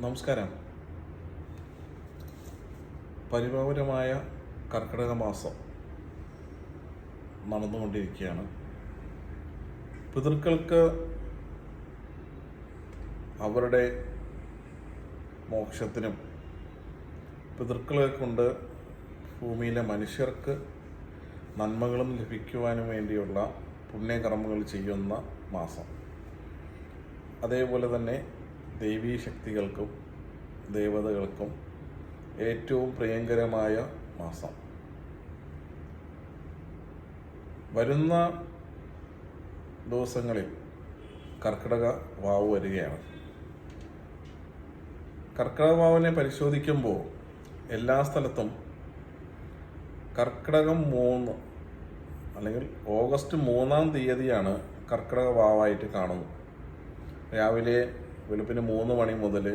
നമസ്കാരം. പരിപൂർണമായ കർക്കിടക മാസം നടന്നുകൊണ്ടിരിക്കുകയാണ്. പിതൃക്കൾക്ക് അവരുടെ മോക്ഷത്തിനും പിതൃക്കളെ കൊണ്ട് ഭൂമിയിലെ മനുഷ്യർക്ക് നന്മകളും ലഭിക്കുവാനും വേണ്ടിയുള്ള പുണ്യകർമ്മങ്ങൾ ചെയ്യുന്ന മാസം. അതേപോലെ തന്നെ ദൈവീ ശക്തികൾക്കും ദേവതകൾക്കും ഏറ്റവും പ്രിയങ്കരമായ മാസം. വരുന്ന ദിവസങ്ങളിൽ കർക്കിടക വാവ് വരികയാണ്. കർക്കിടക വാവിനെ പരിശോധിക്കുമ്പോൾ എല്ലാ സ്ഥലത്തും കർക്കിടകം 3 അല്ലെങ്കിൽ ഓഗസ്റ്റ് 3-ാം തീയതിയാണ് കർക്കിടക വാവായിട്ട് കാണുന്നത്. രാവിലെ വെളുപ്പിന് 3 മണി മുതൽ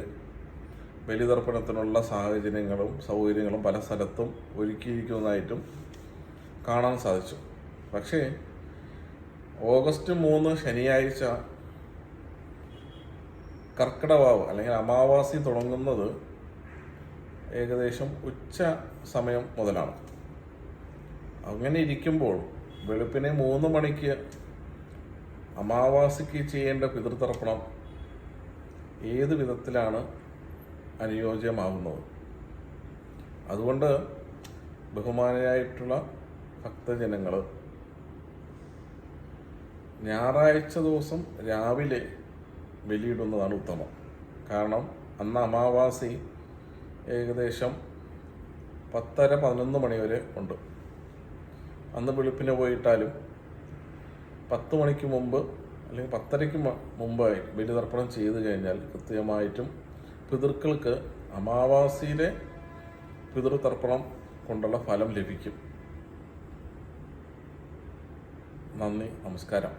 ബലിതർപ്പണത്തിനുള്ള സാഹചര്യങ്ങളും സൗകര്യങ്ങളും പല സ്ഥലത്തും ഒരുക്കിയിരിക്കുന്നതായിട്ടും കാണാൻ സാധിച്ചു. പക്ഷേ ഓഗസ്റ്റ് 3 ശനിയാഴ്ച കർക്കിടവാവ് അല്ലെങ്കിൽ അമാവാസി തുടങ്ങുന്നത് ഏകദേശം ഉച്ച സമയം മുതലാണ്. അങ്ങനെ ഇരിക്കുമ്പോൾ വെളുപ്പിനെ 3 മണിക്ക് അമാവാസിക്ക് ചെയ്യേണ്ട പിതൃതർപ്പണം ഏത് വിധത്തിലാണ് അനുയോജ്യമാകുന്നത്? അതുകൊണ്ട് ബഹുമാനരായിട്ടുള്ള ഭക്തജനങ്ങൾ ഞായറാഴ്ച ദിവസം രാവിലെ ബലിയിടുന്നതാണ് ഉത്തമം. കാരണം അന്ന് അമാവാസി ഏകദേശം 10:30-11 മണി വരെ ഉണ്ട്. അന്ന് വെളുപ്പിന് പോയിട്ടാലും 10 മണിക്ക് മുമ്പ് അല്ലെങ്കിൽ 10:30-ക്ക് മുമ്പായി ബലിതർപ്പണം ചെയ്തു കഴിഞ്ഞാൽ കൃത്യമായിട്ടും പിതൃക്കൾക്ക് അമാവാസിയിലെ പിതൃതർപ്പണം കൊണ്ടുള്ള ഫലം ലഭിക്കും. നന്ദി, നമസ്കാരം.